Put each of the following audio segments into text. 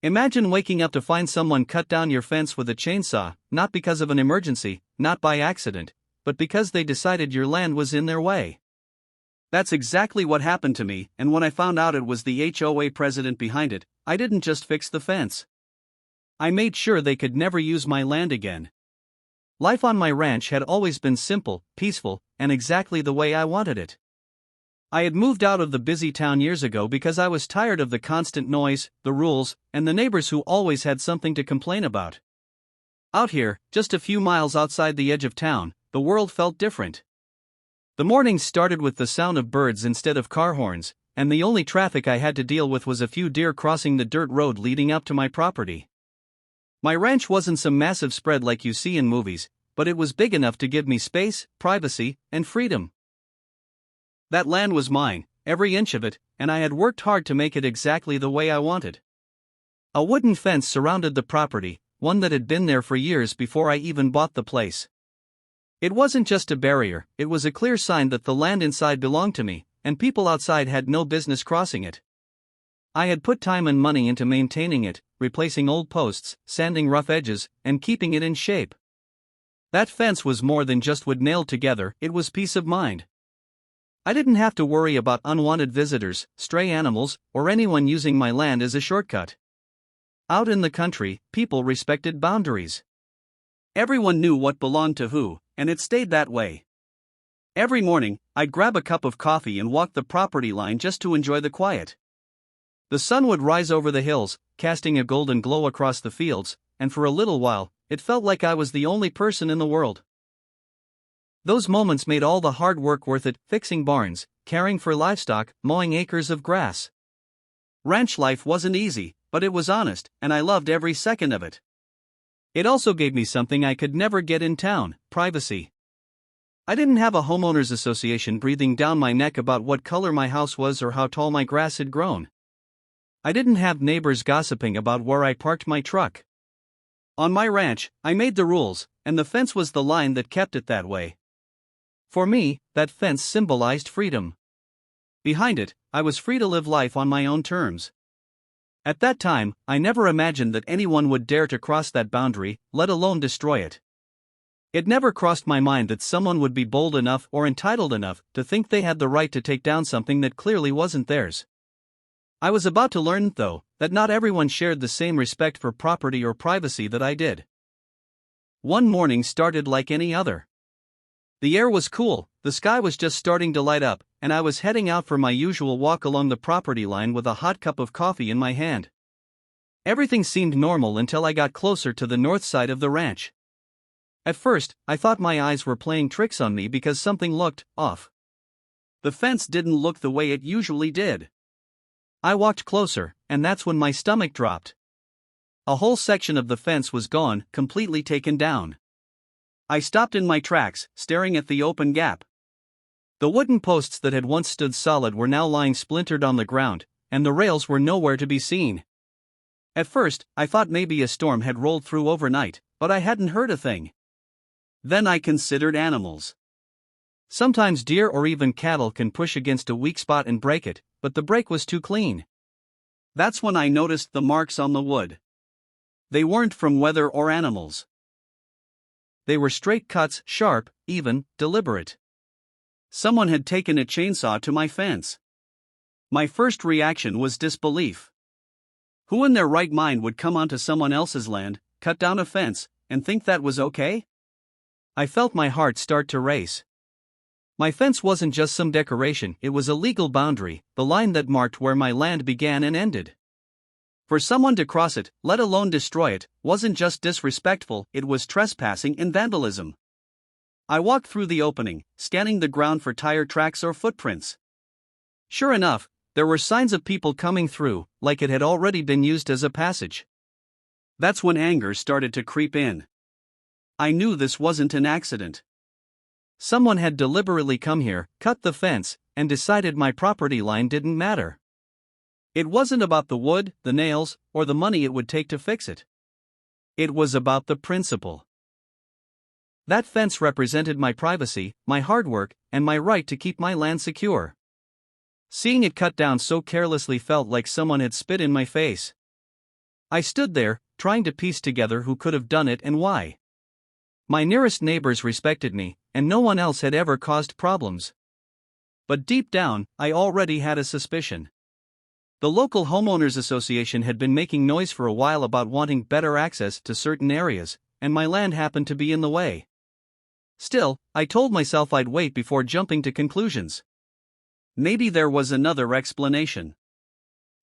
Imagine waking up to find someone cut down your fence with a chainsaw, not because of an emergency, not by accident, but because they decided your land was in their way. That's exactly what happened to me, and when I found out it was the HOA president behind it, I didn't just fix the fence. I made sure they could never use my land again. Life on my ranch had always been simple, peaceful, and exactly the way I wanted it. I had moved out of the busy town years ago because I was tired of the constant noise, the rules, and the neighbors who always had something to complain about. Out here, just a few miles outside the edge of town, the world felt different. The mornings started with the sound of birds instead of car horns, and the only traffic I had to deal with was a few deer crossing the dirt road leading up to my property. My ranch wasn't some massive spread like you see in movies, but it was big enough to give me space, privacy, and freedom. That land was mine, every inch of it, and I had worked hard to make it exactly the way I wanted. A wooden fence surrounded the property, one that had been there for years before I even bought the place. It wasn't just a barrier, it was a clear sign that the land inside belonged to me, and people outside had no business crossing it. I had put time and money into maintaining it, replacing old posts, sanding rough edges, and keeping it in shape. That fence was more than just wood nailed together, it was peace of mind. I didn't have to worry about unwanted visitors, stray animals, or anyone using my land as a shortcut. Out in the country, people respected boundaries. Everyone knew what belonged to who, and it stayed that way. Every morning, I'd grab a cup of coffee and walk the property line just to enjoy the quiet. The sun would rise over the hills, casting a golden glow across the fields, and for a little while, it felt like I was the only person in the world. Those moments made all the hard work worth it, fixing barns, caring for livestock, mowing acres of grass. Ranch life wasn't easy, but it was honest, and I loved every second of it. It also gave me something I could never get in town: privacy. I didn't have a homeowners association breathing down my neck about what color my house was or how tall my grass had grown. I didn't have neighbors gossiping about where I parked my truck. On my ranch, I made the rules, and the fence was the line that kept it that way. For me, that fence symbolized freedom. Behind it, I was free to live life on my own terms. At that time, I never imagined that anyone would dare to cross that boundary, let alone destroy it. It never crossed my mind that someone would be bold enough or entitled enough to think they had the right to take down something that clearly wasn't theirs. I was about to learn, though, that not everyone shared the same respect for property or privacy that I did. One morning started like any other. The air was cool, the sky was just starting to light up, and I was heading out for my usual walk along the property line with a hot cup of coffee in my hand. Everything seemed normal until I got closer to the north side of the ranch. At first, I thought my eyes were playing tricks on me because something looked off. The fence didn't look the way it usually did. I walked closer, and that's when my stomach dropped. A whole section of the fence was gone, completely taken down. I stopped in my tracks, staring at the open gap. The wooden posts that had once stood solid were now lying splintered on the ground, and the rails were nowhere to be seen. At first, I thought maybe a storm had rolled through overnight, but I hadn't heard a thing. Then I considered animals. Sometimes deer or even cattle can push against a weak spot and break it, but the break was too clean. That's when I noticed the marks on the wood. They weren't from weather or animals. They were straight cuts, sharp, even, deliberate. Someone had taken a chainsaw to my fence. My first reaction was disbelief. Who in their right mind would come onto someone else's land, cut down a fence, and think that was okay? I felt my heart start to race. My fence wasn't just some decoration, it was a legal boundary, the line that marked where my land began and ended. For someone to cross it, let alone destroy it, wasn't just disrespectful, it was trespassing and vandalism. I walked through the opening, scanning the ground for tire tracks or footprints. Sure enough, there were signs of people coming through, like it had already been used as a passage. That's when anger started to creep in. I knew this wasn't an accident. Someone had deliberately come here, cut the fence, and decided my property line didn't matter. It wasn't about the wood, the nails, or the money it would take to fix it. It was about the principle. That fence represented my privacy, my hard work, and my right to keep my land secure. Seeing it cut down so carelessly felt like someone had spit in my face. I stood there, trying to piece together who could have done it and why. My nearest neighbors respected me, and no one else had ever caused problems. But deep down, I already had a suspicion. The local homeowners association had been making noise for a while about wanting better access to certain areas, and my land happened to be in the way. Still, I told myself I'd wait before jumping to conclusions. Maybe there was another explanation.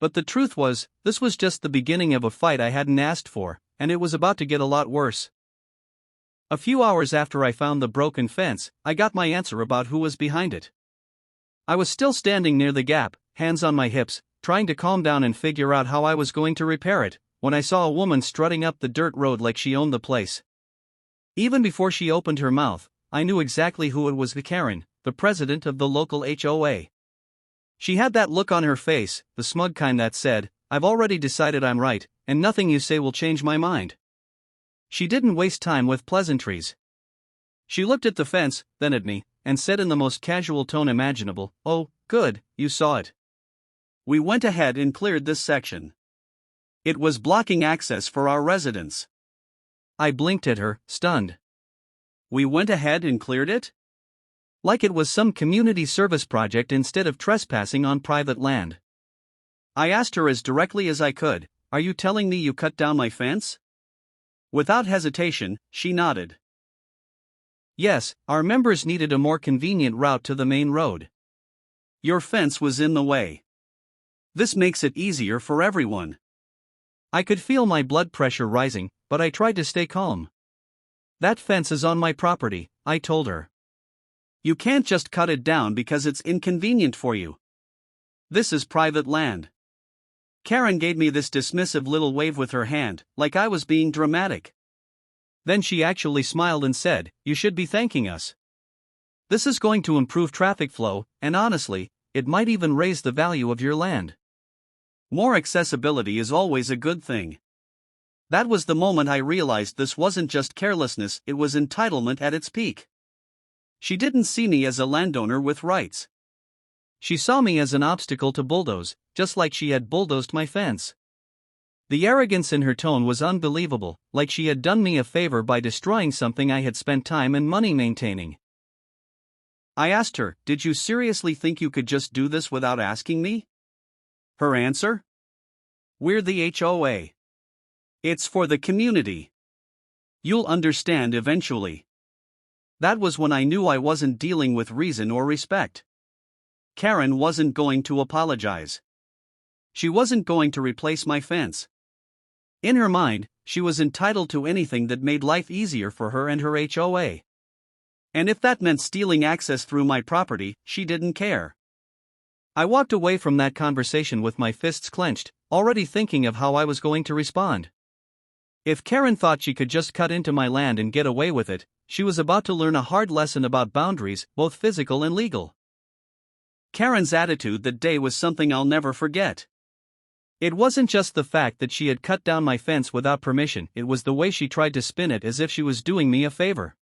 But the truth was, this was just the beginning of a fight I hadn't asked for, and it was about to get a lot worse. A few hours after I found the broken fence, I got my answer about who was behind it. I was still standing near the gap, hands on my hips, trying to calm down and figure out how I was going to repair it, when I saw a woman strutting up the dirt road like she owned the place. Even before she opened her mouth, I knew exactly who it was. Karen, the president of the local HOA. She had that look on her face, the smug kind that said, "I've already decided I'm right, and nothing you say will change my mind." She didn't waste time with pleasantries. She looked at the fence, then at me, and said in the most casual tone imaginable, "Oh, good, you saw it." We went ahead and cleared this section. It was blocking access for our residents. I blinked at her, stunned. We went ahead and cleared it? Like it was some community service project instead of trespassing on private land. I asked her as directly as I could, "Are you telling me you cut down my fence?" Without hesitation, she nodded. Yes, our members needed a more convenient route to the main road. Your fence was in the way. This makes it easier for everyone. I could feel my blood pressure rising, but I tried to stay calm. That fence is on my property, I told her. You can't just cut it down because it's inconvenient for you. This is private land. Karen gave me this dismissive little wave with her hand, like I was being dramatic. Then she actually smiled and said, "You should be thanking us. This is going to improve traffic flow, and honestly, it might even raise the value of your land. More accessibility is always a good thing." That was the moment I realized this wasn't just carelessness, it was entitlement at its peak. She didn't see me as a landowner with rights. She saw me as an obstacle to bulldoze, just like she had bulldozed my fence. The arrogance in her tone was unbelievable, like she had done me a favor by destroying something I had spent time and money maintaining. I asked her, "Did you seriously think you could just do this without asking me?" Her answer? "We're the HOA. It's for the community. You'll understand eventually." That was when I knew I wasn't dealing with reason or respect. Karen wasn't going to apologize. She wasn't going to replace my fence. In her mind, she was entitled to anything that made life easier for her and her HOA. And if that meant stealing access through my property, she didn't care. I walked away from that conversation with my fists clenched, already thinking of how I was going to respond. If Karen thought she could just cut into my land and get away with it, she was about to learn a hard lesson about boundaries, both physical and legal. Karen's attitude that day was something I'll never forget. It wasn't just the fact that she had cut down my fence without permission, it was the way she tried to spin it as if she was doing me a favor.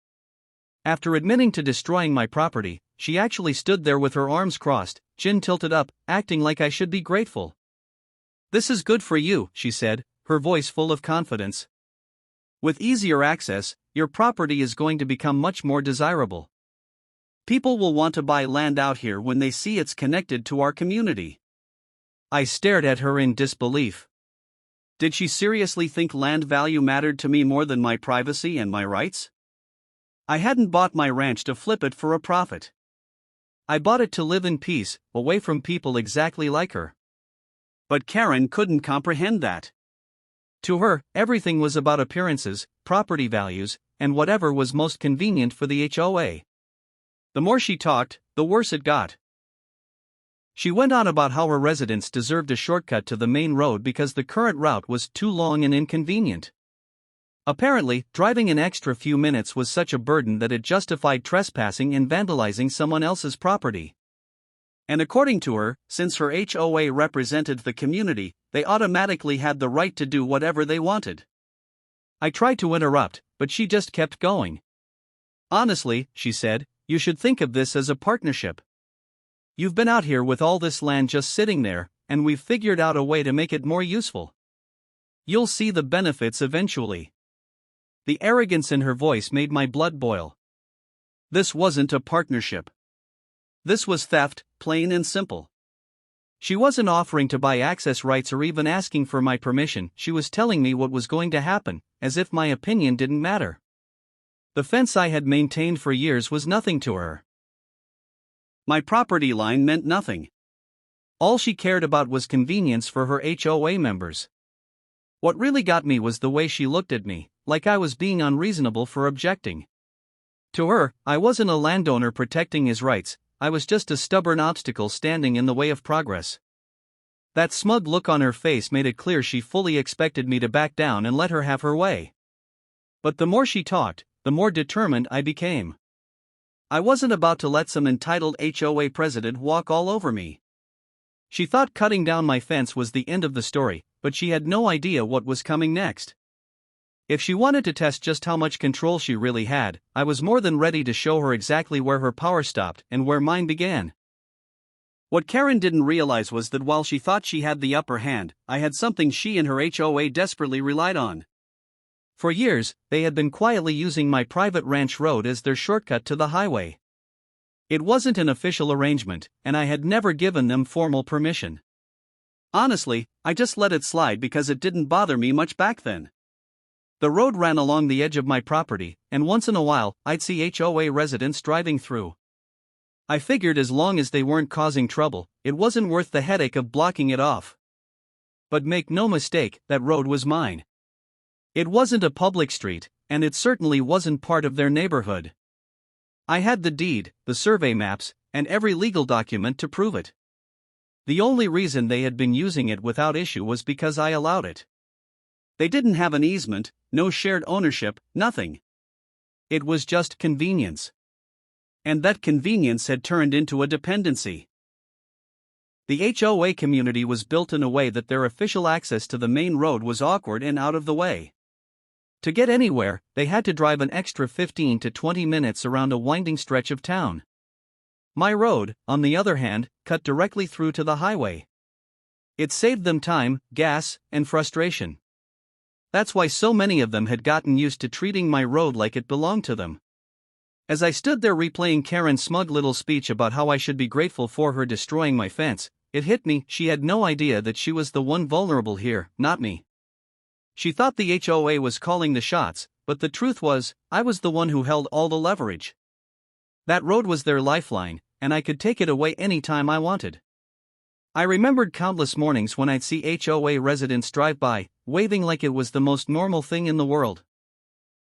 After admitting to destroying my property, she actually stood there with her arms crossed, chin tilted up, acting like I should be grateful. "This is good for you," she said, her voice full of confidence. "With easier access, your property is going to become much more desirable. People will want to buy land out here when they see it's connected to our community." I stared at her in disbelief. Did she seriously think land value mattered to me more than my privacy and my rights? I hadn't bought my ranch to flip it for a profit. I bought it to live in peace, away from people exactly like her. But Karen couldn't comprehend that. To her, everything was about appearances, property values, and whatever was most convenient for the HOA. The more she talked, the worse it got. She went on about how her residents deserved a shortcut to the main road because the current route was too long and inconvenient. Apparently, driving an extra few minutes was such a burden that it justified trespassing and vandalizing someone else's property. And according to her, since her HOA represented the community, they automatically had the right to do whatever they wanted. I tried to interrupt, but she just kept going. "Honestly," she said, "you should think of this as a partnership. You've been out here with all this land just sitting there, and we've figured out a way to make it more useful. You'll see the benefits eventually. The arrogance in her voice made my blood boil. This wasn't a partnership. This was theft, plain and simple. She wasn't offering to buy access rights or even asking for my permission, she was telling me what was going to happen, as if my opinion didn't matter. The fence I had maintained for years was nothing to her. My property line meant nothing. All she cared about was convenience for her HOA members. What really got me was the way she looked at me, like I was being unreasonable for objecting. To her, I wasn't a landowner protecting his rights, I was just a stubborn obstacle standing in the way of progress. That smug look on her face made it clear she fully expected me to back down and let her have her way. But the more she talked, the more determined I became. I wasn't about to let some entitled HOA president walk all over me. She thought cutting down my fence was the end of the story, but she had no idea what was coming next. If she wanted to test just how much control she really had, I was more than ready to show her exactly where her power stopped and where mine began. What Karen didn't realize was that while she thought she had the upper hand, I had something she and her HOA desperately relied on. For years, they had been quietly using my private ranch road as their shortcut to the highway. It wasn't an official arrangement, and I had never given them formal permission. Honestly, I just let it slide because it didn't bother me much back then. The road ran along the edge of my property, and once in a while, I'd see HOA residents driving through. I figured as long as they weren't causing trouble, it wasn't worth the headache of blocking it off. But make no mistake, that road was mine. It wasn't a public street, and it certainly wasn't part of their neighborhood. I had the deed, the survey maps, and every legal document to prove it. The only reason they had been using it without issue was because I allowed it. They didn't have an easement, no shared ownership, nothing. It was just convenience. And that convenience had turned into a dependency. The HOA community was built in a way that their official access to the main road was awkward and out of the way. To get anywhere, they had to drive an extra 15 to 20 minutes around a winding stretch of town. My road, on the other hand, cut directly through to the highway. It saved them time, gas, and frustration. That's why so many of them had gotten used to treating my road like it belonged to them. As I stood there replaying Karen's smug little speech about how I should be grateful for her destroying my fence, it hit me, she had no idea that she was the one vulnerable here, not me. She thought the HOA was calling the shots, but the truth was, I was the one who held all the leverage. That road was their lifeline, and I could take it away any time I wanted. I remembered countless mornings when I'd see HOA residents drive by, waving like it was the most normal thing in the world.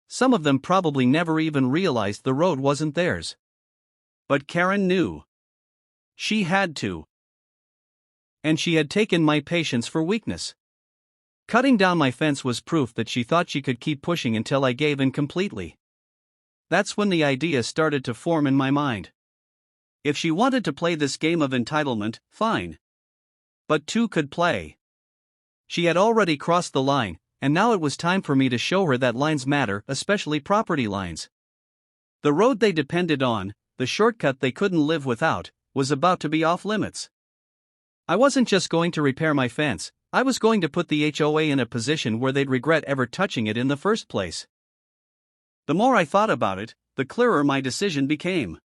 Some of them probably never even realized the road wasn't theirs. But Karen knew. She had to. And she had taken my patience for weakness. Cutting down my fence was proof that she thought she could keep pushing until I gave in completely. That's when the idea started to form in my mind. If she wanted to play this game of entitlement, fine. But two could play. She had already crossed the line, and now it was time for me to show her that lines matter, especially property lines. The road they depended on, the shortcut they couldn't live without, was about to be off limits. I wasn't just going to repair my fence, I was going to put the HOA in a position where they'd regret ever touching it in the first place. The more I thought about it, the clearer my decision became.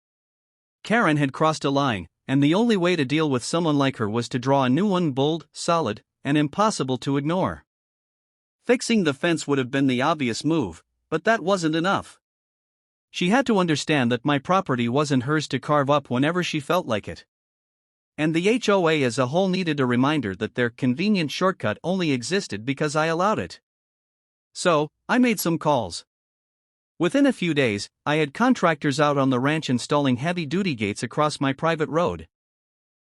Karen had crossed a line, and the only way to deal with someone like her was to draw a new one bold, solid, and impossible to ignore. Fixing the fence would have been the obvious move, but that wasn't enough. She had to understand that my property wasn't hers to carve up whenever she felt like it. And the HOA as a whole needed a reminder that their convenient shortcut only existed because I allowed it. So, I made some calls. Within a few days, I had contractors out on the ranch installing heavy-duty gates across my private road.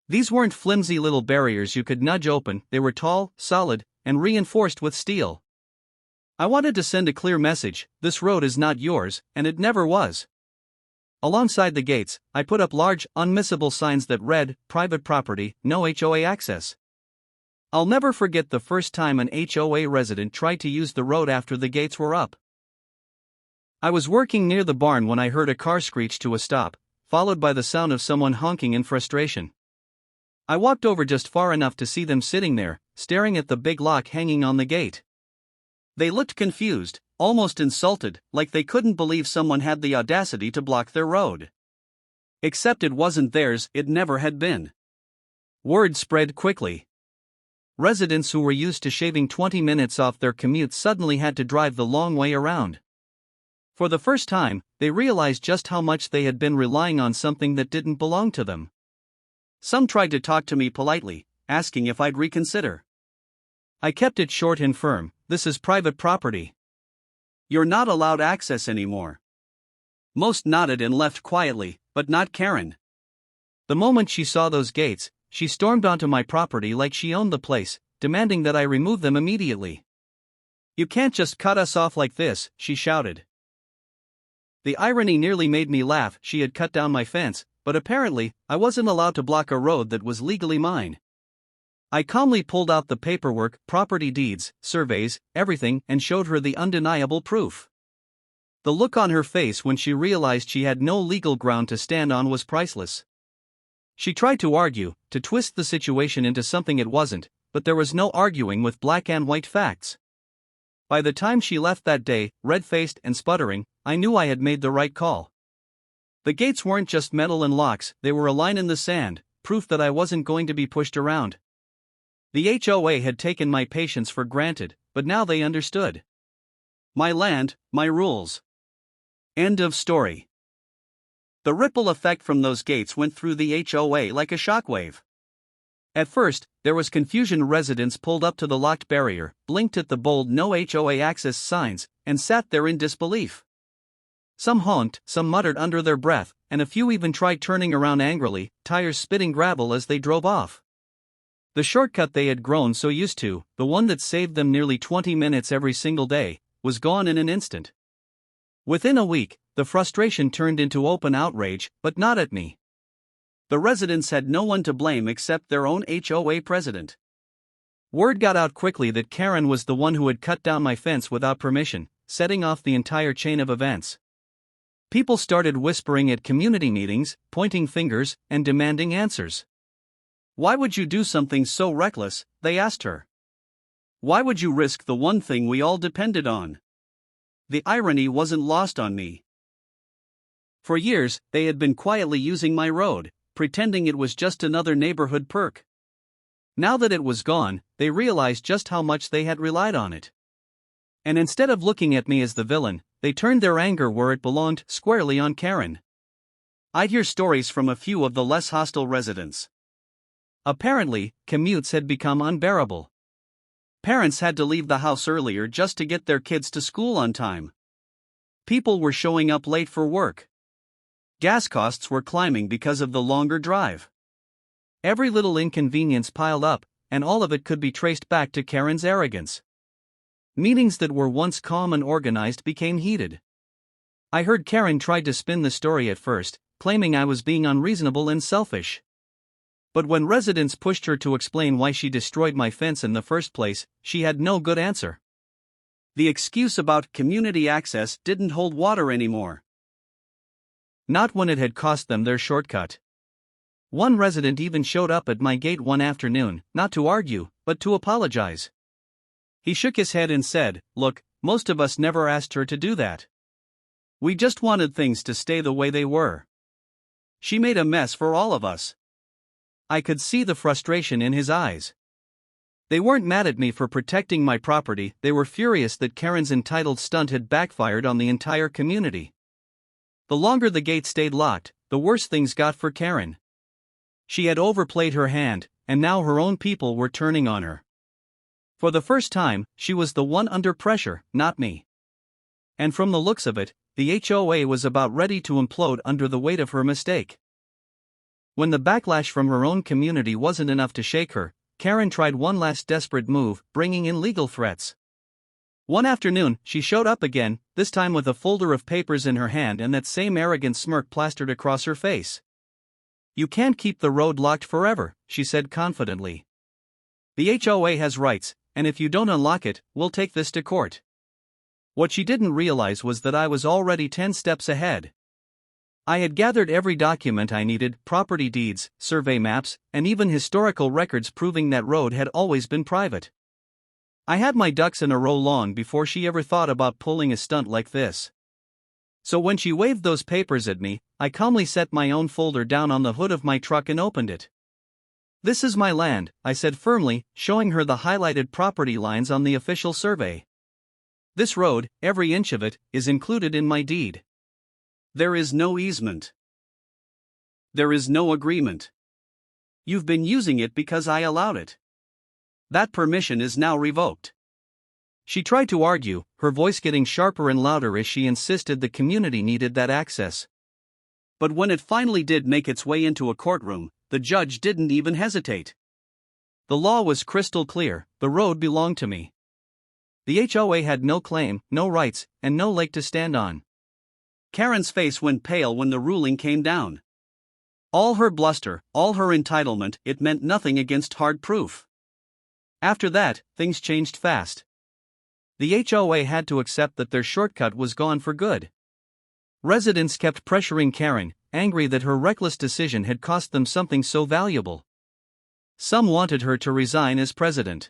These weren't flimsy little barriers you could nudge open, they were tall, solid, and reinforced with steel. I wanted to send a clear message: this road is not yours, and it never was. Alongside the gates, I put up large, unmissable signs that read, "Private property, no HOA access." I'll never forget the first time an HOA resident tried to use the road after the gates were up. I was working near the barn when I heard a car screech to a stop, followed by the sound of someone honking in frustration. I walked over just far enough to see them sitting there, staring at the big lock hanging on the gate. They looked confused, almost insulted, like they couldn't believe someone had the audacity to block their road. Except it wasn't theirs, it never had been. Word spread quickly. Residents who were used to shaving 20 minutes off their commute suddenly had to drive the long way around. For the first time, they realized just how much they had been relying on something that didn't belong to them. Some tried to talk to me politely, asking if I'd reconsider. I kept it short and firm. This is private property. You're not allowed access anymore. Most nodded and left quietly, but not Karen. The moment she saw those gates, she stormed onto my property like she owned the place, demanding that I remove them immediately. You can't just cut us off like this, she shouted. The irony nearly made me laugh. She had cut down my fence, but apparently, I wasn't allowed to block a road that was legally mine. I calmly pulled out the paperwork, property deeds, surveys, everything, and showed her the undeniable proof. The look on her face when she realized she had no legal ground to stand on was priceless. She tried to argue, to twist the situation into something it wasn't, but there was no arguing with black and white facts. By the time she left that day, red-faced and sputtering, I knew I had made the right call. The gates weren't just metal and locks, they were a line in the sand, proof that I wasn't going to be pushed around. The HOA had taken my patience for granted, but now they understood. My land, my rules. End of story. The ripple effect from those gates went through the HOA like a shockwave. At first, there was confusion. Residents pulled up to the locked barrier, blinked at the bold "No HOA access" signs, and sat there in disbelief. Some honked, some muttered under their breath, and a few even tried turning around angrily, tires spitting gravel as they drove off. The shortcut they had grown so used to, the one that saved them nearly 20 minutes every single day, was gone in an instant. Within a week, the frustration turned into open outrage, but not at me. The residents had no one to blame except their own HOA president. Word got out quickly that Karen was the one who had cut down my fence without permission, setting off the entire chain of events. People started whispering at community meetings, pointing fingers, and demanding answers. Why would you do something so reckless, they asked her. Why would you risk the one thing we all depended on? The irony wasn't lost on me. For years, they had been quietly using my road, pretending it was just another neighborhood perk. Now that it was gone, they realized just how much they had relied on it. And instead of looking at me as the villain, they turned their anger where it belonged, squarely on Karen. I'd hear stories from a few of the less hostile residents. Apparently, commutes had become unbearable. Parents had to leave the house earlier just to get their kids to school on time. People were showing up late for work. Gas costs were climbing because of the longer drive. Every little inconvenience piled up, and all of it could be traced back to Karen's arrogance. Meetings that were once calm and organized became heated. I heard Karen tried to spin the story at first, claiming I was being unreasonable and selfish. But when residents pushed her to explain why she destroyed my fence in the first place, she had no good answer. The excuse about community access didn't hold water anymore. Not when it had cost them their shortcut. One resident even showed up at my gate one afternoon, not to argue, but to apologize. He shook his head and said, "Look, most of us never asked her to do that. We just wanted things to stay the way they were. She made a mess for all of us." I could see the frustration in his eyes. They weren't mad at me for protecting my property, they were furious that Karen's entitled stunt had backfired on the entire community. The longer the gate stayed locked, the worse things got for Karen. She had overplayed her hand, and now her own people were turning on her. For the first time, she was the one under pressure, not me. And from the looks of it, the HOA was about ready to implode under the weight of her mistake. When the backlash from her own community wasn't enough to shake her, Karen tried one last desperate move, bringing in legal threats. One afternoon, she showed up again, this time with a folder of papers in her hand and that same arrogant smirk plastered across her face. "You can't keep the road locked forever," she said confidently. "The HOA has rights, and if you don't unlock it, we'll take this to court." What she didn't realize was that I was already 10 steps ahead. I had gathered every document I needed, property deeds, survey maps, and even historical records proving that road had always been private. I had my ducks in a row long before she ever thought about pulling a stunt like this. So when she waved those papers at me, I calmly set my own folder down on the hood of my truck and opened it. "This is my land," I said firmly, showing her the highlighted property lines on the official survey. "This road, every inch of it, is included in my deed. There is no easement. There is no agreement. You've been using it because I allowed it. That permission is now revoked." She tried to argue, her voice getting sharper and louder as she insisted the community needed that access. But when it finally did make its way into a courtroom, the judge didn't even hesitate. The law was crystal clear: the road belonged to me. The HOA had no claim, no rights, and no leg to stand on. Karen's face went pale when the ruling came down. All her bluster, all her entitlement, it meant nothing against hard proof. After that, things changed fast. The HOA had to accept that their shortcut was gone for good. Residents kept pressuring Karen, angry that her reckless decision had cost them something so valuable. Some wanted her to resign as president.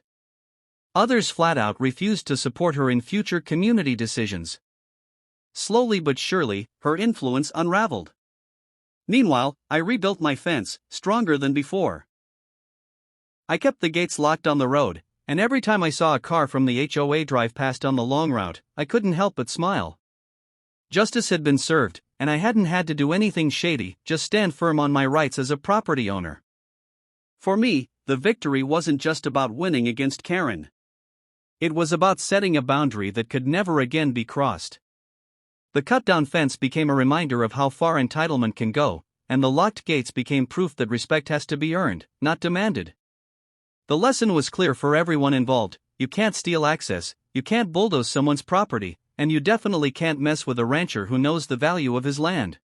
Others flat out refused to support her in future community decisions. Slowly but surely, her influence unraveled. Meanwhile, I rebuilt my fence, stronger than before. I kept the gates locked on the road, and every time I saw a car from the HOA drive past on the long route, I couldn't help but smile. Justice had been served, and I hadn't had to do anything shady, just stand firm on my rights as a property owner. For me, the victory wasn't just about winning against Karen. It was about setting a boundary that could never again be crossed. The cut-down fence became a reminder of how far entitlement can go, and the locked gates became proof that respect has to be earned, not demanded. The lesson was clear for everyone involved: you can't steal access, you can't bulldoze someone's property, and you definitely can't mess with a rancher who knows the value of his land.